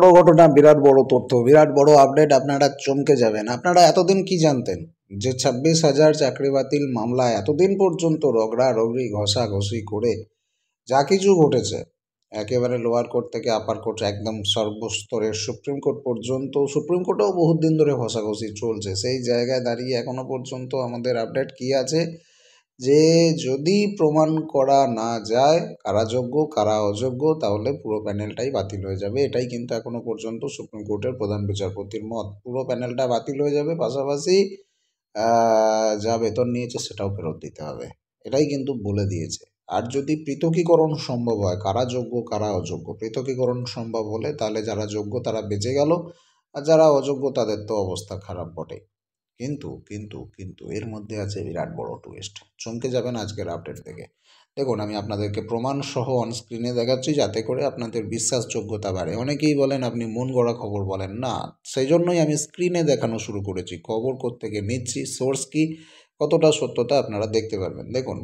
বড় ঘটনা, বিরাট বড় তথ্য, বিরাট বড় আপডেট। আপনারা চমকে যাবেন। আপনারা এতদিন কি জানতেন যে 26,000 চাকরি বাতিল মামলা এতদিন পর্যন্ত রগড়া রগড়ি ঘষাঘষি করে যা কিছু ঘটেছে, একেবারে লোয়ার কোর্ট থেকে আপার কোর্ট একদম সর্বস্তরের সুপ্রিম কোর্ট পর্যন্ত, সুপ্রিম কোর্টেও বহুত দিন ধরে ঘষাঘষি চলছে। সেই জায়গায় দাঁড়িয়ে এখনো পর্যন্ত আমাদের আপডেট কি আছে যে যদি প্রমাণ করা না যায় কারা যোগ্য কারা অযোগ্য, তাহলে পুরো প্যানেলটাই বাতিল হয়ে যাবে। এটাই কিন্তু এখনো পর্যন্ত সুপ্রিম কোর্টের প্রধান বিচারপতির মত। পুরো প্যানেলটা বাতিল হয়ে যাবে, পাশাপাশি যা বেতন নিয়েছে সেটাও ফেরত দিতে হবে, এটাই কিন্তু বলে দিয়েছে। আর যদি পৃথকীকরণ সম্ভব হয়, কারা যোগ্য কারা অযোগ্য পৃথকীকরণ সম্ভব হলে তাহলে যারা যোগ্য তারা বেঁচে গেল, আর যারা অযোগ্য তাদের তো অবস্থা খারাপ বটে। কিন্তু কিন্তু কিন্তু এর মধ্যে আছে বিরাট বড় টুইস্ট। চমকে যাবেন আজকের আপডেট থেকে। দেখুন, আমি আপনাদেরকে প্রমাণ সহ অনস্ক্রিনে দেখাচ্ছি যাতে করে আপনাদের বিশ্বাসযোগ্যতা বাড়ে। অনেকেই বলেন আপনি মন গড়া খবর বলেন না, সেই জন্যই আমি স্ক্রিনে দেখানো শুরু করেছি। খবর কোত্থেকে নিচ্ছি, সোর্স কি, কতটা সত্যতা আপনারা দেখতে পারবেন। দেখুন,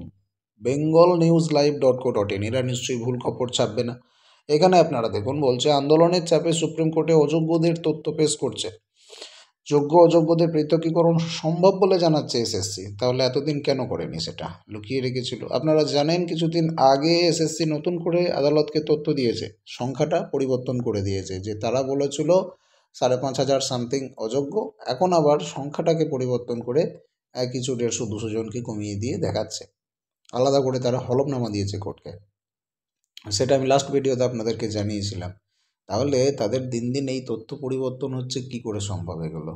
bengalnewslive.co.in, এরা নিশ্চয়ই ভুল খবর ছাপবে না। এখানে আপনারা দেখুন, বলছে আন্দোলনের চাপে সুপ্রিম কোর্টে অযোগ্যদের তথ্য পেশ করছে, যোগ্য অযোগ্যদের পৃথকীকরণ সম্ভব বলে জানাচ্ছে এসএসসি। তাহলে এতদিন কেন করেনি, সেটা লুকিয়ে রেখেছিল। আপনারা জানেন কিছুদিন আগে এসএসসি নতুন করে আদালতকে তথ্য দিয়েছে, সংখ্যাটা পরিবর্তন করে দিয়েছে। যে তারা বলেছিল 5,500 সামথিং অযোগ্য, এখন আবার সংখ্যাটাকে পরিবর্তন করে কিছু 150-200 জনকে কমিয়ে দিয়ে দেখাচ্ছে। আলাদা করে তারা হলফনামা দিয়েছে কোর্টকে, সেটা আমি লাস্ট ভিডিওতে আপনাদেরকে জানিয়েছিলাম। তাহলে তাদের দিন দিন এই তথ্য পরিবর্তন হচ্ছে, কি করে সম্ভব এগুলো?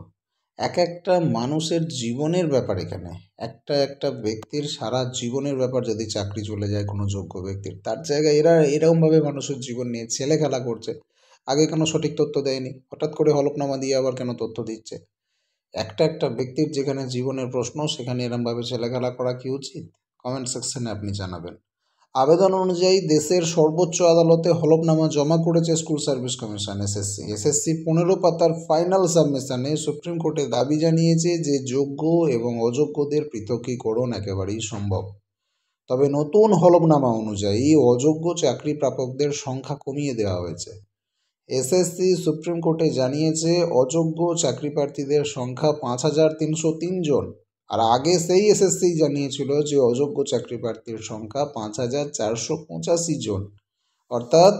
এক একটা মানুষের জীবনের ব্যাপার এখানে, একটা একটা ব্যক্তির সারা জীবনের ব্যাপার। যদি চাকরি চলে যায় কোনো যোগ্য ব্যক্তির, তার জায়গায় এরা এরকমভাবে মানুষের জীবন নিয়ে ছেলে খেলা করছে। আগে কেন সঠিক তথ্য দেয়নি, হঠাৎ করে হলফনামা দিয়ে আবার কেন তথ্য দিচ্ছে? একটা একটা ব্যক্তির যেখানে জীবনের প্রশ্ন, সেখানে এরমভাবে ছেলে খেলা করা কি উচিত? কমেন্ট সেকশনে আপনি জানাবেন। আবেদন অনুযায়ী দেশের সর্বোচ্চ আদালতে হলফনামা জমা করেছে স্কুল সার্ভিস কমিশন এসএসসি 15 পাতার ফাইনাল সাবমিশনে সুপ্রিম কোর্টে দাবি জানিয়েছে যে যোগ্য এবং অযোগ্যদের পৃথকীকরণ একেবারেই সম্ভব। তবে নতুন হলফনামা অনুযায়ী অযোগ্য চাকরি প্রাপকদের সংখ্যা কমিয়ে দেওয়া হয়েছে। এসএসসি সুপ্রিম কোর্টে জানিয়েছে অযোগ্য চাকরি প্রার্থীদের সংখ্যা 5,303 জন। আর আগে সেই এসএসসি জানিয়েছিল যে অযোগ্য চাকরি প্রার্থীর সংখ্যা 5,485 জন। অর্থাৎ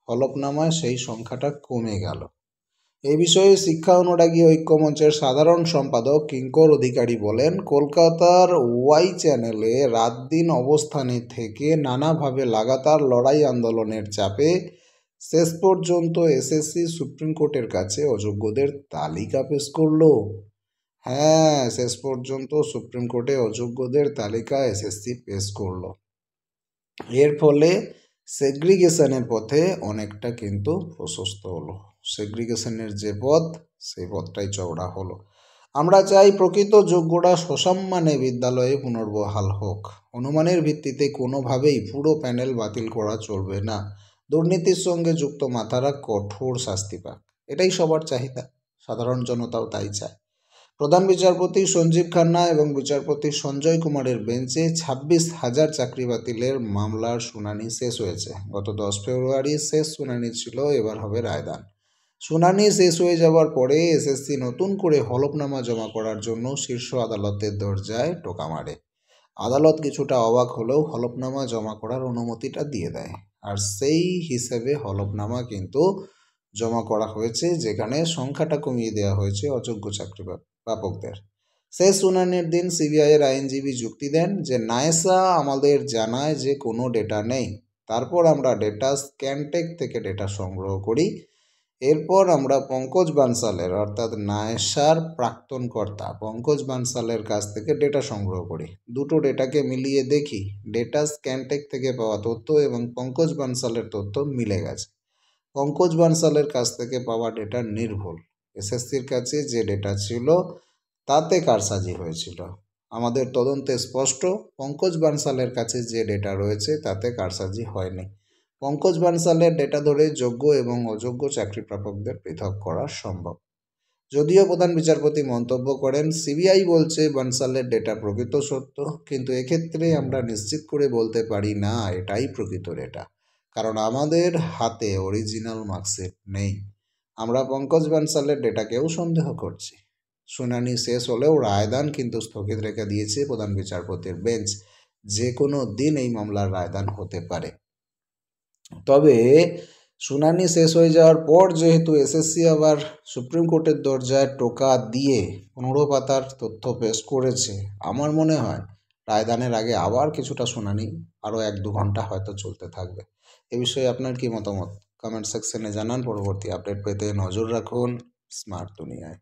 হলফনামায় সেই সংখ্যাটা কমে গেল। এই বিষয়ে শিক্ষা অনুরাগী ঐক্যমঞ্চের সাধারণ সম্পাদক কিঙ্কর অধিকারী বলেন, কলকাতার ওয়াই চ্যানেলে রাত দিন অবস্থানে থেকে নানাভাবে লাগাতার লড়াই আন্দোলনের চাপে শেষ পর্যন্ত এসএসসি সুপ্রিম কোর্টের কাছে অযোগ্যদের তালিকা পেশ করলো। হ্যাঁ, শেষ পর্যন্ত সুপ্রিম কোর্টে অযোগ্যদের তালিকা এসএসসি পেশ করলো। এর ফলে সেগ্রিগেশনের পথে অনেকটা কিন্তু প্রশস্ত হলো। সেগ্রিগেশনের যে পথ, সেই পথটাই চওড়া হলো। আমরা চাই প্রকৃত যোগ্যরা সসম্মানে বিদ্যালয়ে পুনর্বহাল হোক। অনুমানের ভিত্তিতে কোনোভাবেই পুরো প্যানেল বাতিল করা চলবে না। দুর্নীতির সঙ্গে যুক্ত মাথারা কঠোর শাস্তি পাক, এটাই সবার চাহিদা। সাধারণ জনতাও তাই চায়। প্রধান বিচারপতি সঞ্জীব খান্না এবং বিচারপতি সঞ্জয় কুমারের বেঞ্চে 26,000 চাকরি বাতিলের মামলার শুনানি শেষ হয়েছে। গত 10 ফেব্রুয়ারি শেষ শুনানি ছিল, এবার হবে রায়দান। শুনানি শেষ হয়ে যাওয়ার পরে এসএসসি নতুন করে হলফনামা জমা করার জন্য শীর্ষ আদালতের দরজায় টোকা মারে। আদালত কিছুটা অবাক হলেও হলফনামা জমা করার অনুমতিটা দিয়ে দেয়। আর সেই হিসেবে হলফনামা কিন্তু জমা করা হয়েছে, যেখানে সংখ্যাটা কমিয়ে দেওয়া হয়েছে অযোগ্য চাকরি প্রাপকদের। শেষ শুনানির দিন সিবিআইয়ের আইনজীবী যুক্তি দেন যে নায়েসা আমাদের জানায় যে কোনো ডেটা নেই, তারপর আমরা ডেটা স্ক্যানটেক থেকে ডেটা সংগ্রহ করি। এরপর আমরা পঙ্কজ বানসালের, অর্থাৎ নায়েসার প্রাক্তন কর্তা পঙ্কজ বানসালের কাছ থেকে ডেটা সংগ্রহ করি। দুটো ডেটাকে মিলিয়ে দেখি ডেটা স্ক্যানটেক থেকে পাওয়া তথ্য এবং পঙ্কজ বানসালের তথ্য মিলে গেছে। পঙ্কজ বানসালের কাছ থেকে পাওয়া ডেটা নির্ভুল। এসএসসির কাছে যে ডেটা ছিল তাতে কারসাজি হয়েছিল। আমাদের তদন্তে স্পষ্ট, পঙ্কজ বানসালের কাছে যে ডেটা রয়েছে তাতে কারসাজি হয়নি। পঙ্কজ বানসালের ডেটা ধরে যোগ্য এবং অযোগ্য চাকরি প্রাপকদের পৃথক করা সম্ভব। যদিও প্রধান বিচারপতি মন্তব্য করেন, সিবিআই বলছে বানসালের ডেটা প্রকৃত সত্য, কিন্তু এক্ষেত্রে আমরা নিশ্চিত করে বলতে পারি না এটাই প্রকৃত ডেটা, কারণ আমাদের হাতে অরিজিনাল মার্কশিট নেই। আমরা পঙ্কজ বানসালের ডেটাকেও সন্দেহ করছি। শুনানি শেষ হলেও রায়দান কিন্তু স্থগিত রেখে দিয়েছে প্রধান বিচারপতির বেঞ্চ। যে কোনো দিন এই মামলার রায়দান হতে পারে। তবে শুনানি শেষ হয়ে যাওয়ার পর যেহেতু এসএসসি আবার সুপ্রিম কোর্টের দরজায় টোকা দিয়ে 15 পাতার তথ্য পেশ করেছে, আমার মনে হয় রায়দানের আগে আবার কিছুটা শুনানি আরও 1-2 ঘন্টা হয়তো চলতে থাকবে। এ বিষয়ে আপনার কি মতামত? কমেন্ট সেকশনে জানান। পরবর্তী আপডেট পেতে নজর রাখুন স্মার্ট দুনিয়ায়।